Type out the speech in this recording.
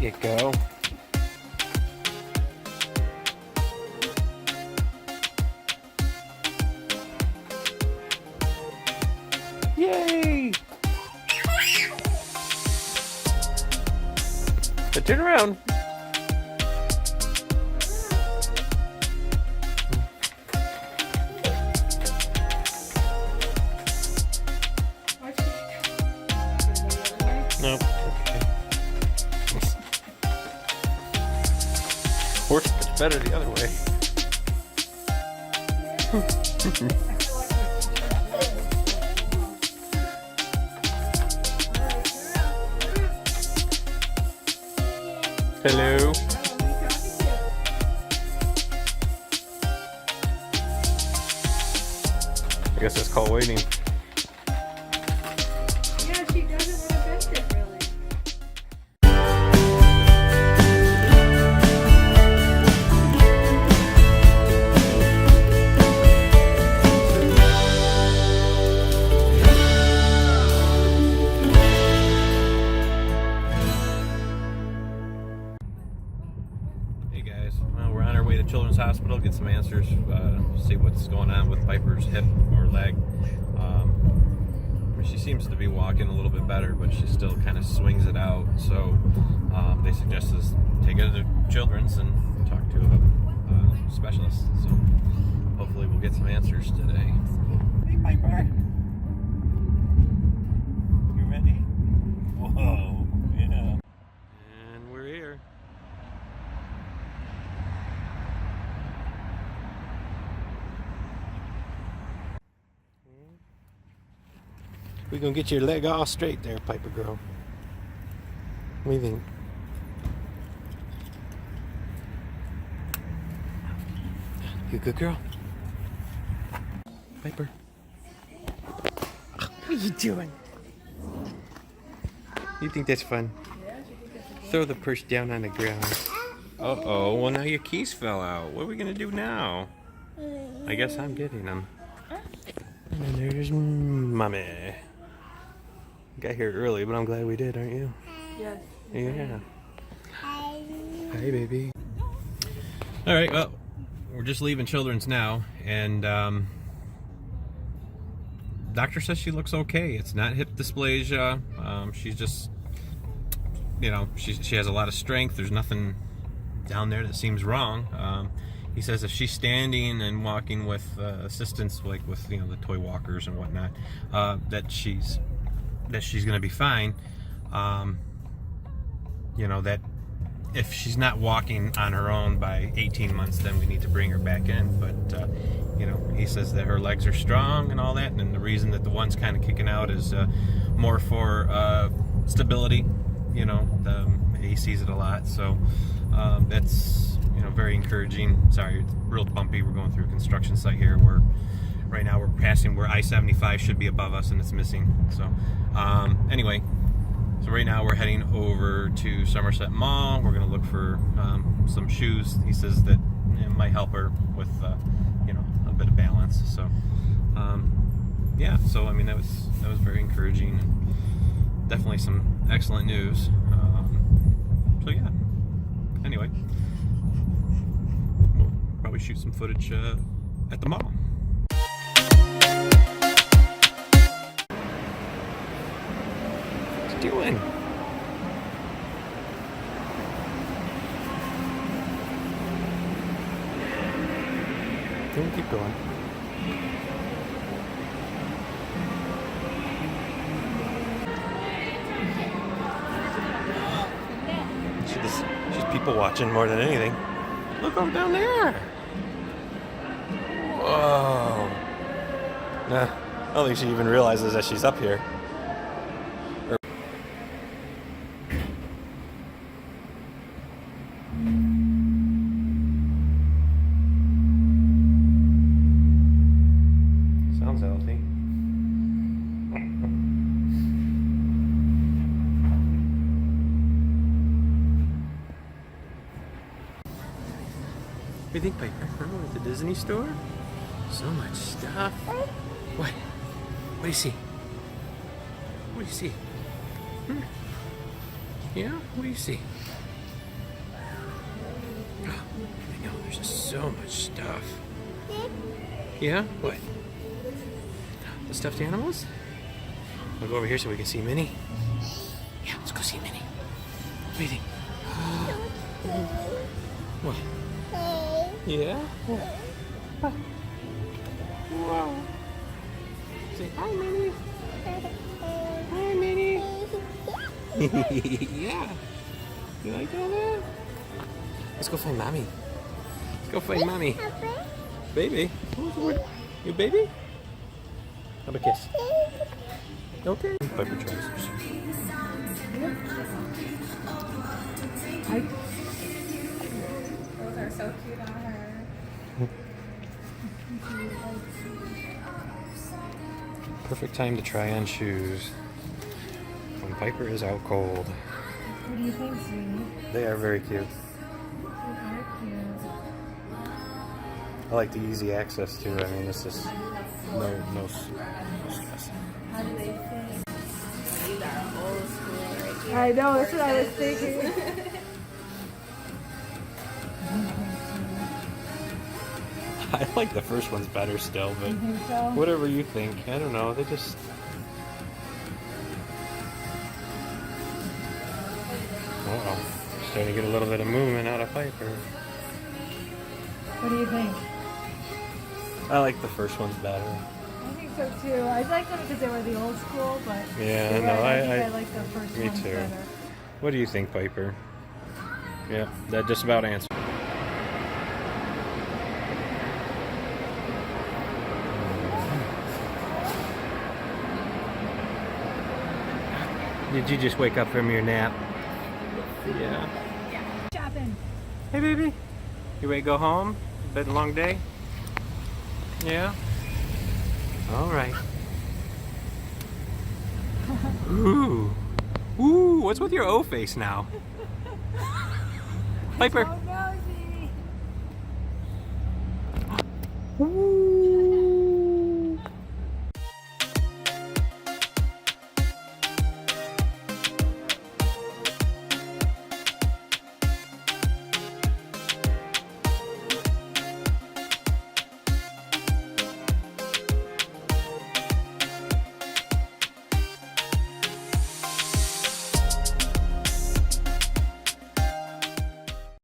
you go. Yay! But turn around. Nope. Okay. Works much better the other way. Hello. I guess that's called waiting. Yeah, she doesn't want to bend it really. Hey guys, well, we're on our way to Children's Hospital, get some answers, see what's going on with Piper's hip or leg. She seems to be walking a little bit better, but she still kind of swings it out. So they suggest us take her to Children's and talk to a specialist. So hopefully we'll get some answers today. Hey Piper, you ready? Whoa, yeah. And we're here. We're gonna get your leg all straight there, Piper girl. What do you think? You a good girl? Piper. What are you doing? You think that's fun? Throw the purse down on the ground. Uh-oh, well now your keys fell out. What are we gonna do now? I guess I'm getting them. And then there's Mommy. Got here early, but I'm glad we did, aren't you? Yes. Yeah. Hi, baby. All right, well, we're just leaving Children's now, and doctor says she looks okay. It's not hip dysplasia. She's just, you know, she has a lot of strength. There's nothing down there that seems wrong. He says if she's standing and walking with assistance, like with, you know, the toy walkers and whatnot, that she's going to be fine. You know, that if she's not walking on her own by 18 months, then we need to bring her back in. But, you know, he says that her legs are strong and all that, and the reason that the one's kind of kicking out is more for stability. You know, he sees it a lot, so that's, you know, very encouraging. Sorry, it's real bumpy. We're going through a construction site here where right now we're passing where I-75 should be above us and it's missing. So anyway, so right now we're heading over to Somerset Mall. We're going to look for some shoes. He says that it might help her with you know, a bit of balance. So yeah, so I mean that was very encouraging. Definitely some excellent news. So yeah, anyway, we'll probably shoot some footage at the mall. What you doing? Keep going. She's people watching more than anything. Look them down there. Whoa. Nah, I don't think she even realizes that she's up here. Sounds healthy. What do you think, Piper? Oh, at the Disney store? So much stuff. What? What do you see? What do you see? Hmm? Yeah? What do you see? so much stuff. Yeah? What? The stuffed animals? We'll go over here so we can see Minnie. Yeah, let's go see Minnie. What do you think? What? Yeah? What? Wow. Say hi, Minnie. Hi, Minnie. Yeah. You like all that? Let's go find Mommy. Let's go find Mommy. Baby? You baby? Have a kiss. Okay. Piper trousers. Those are so cute on her. Perfect time to try on shoes when Piper is out cold. What do you think, sweetie? They are very cute. They are cute. I like the easy access too. I mean, it's just no stress. How do they fit? These are old school right here. I know, that's what I was thinking. I like the first one's better still, but You think so? whatever you think. I don't know. They just. Uh-oh. Starting to get a little bit of movement out of Piper. What do you think? I like the first one's better. I think so too. I like them because they were the old school, but Yeah, you're no, right. I think I I like the first me ones too. better. What do you think, Piper? Yeah, that just about answered. Did you just wake up from your nap? Yeah. Shopping. Hey, baby. You ready to go home? Been a long day? Yeah? All right. Ooh. Ooh, what's with your O face now? Piper. Oh no, Genie. Ooh.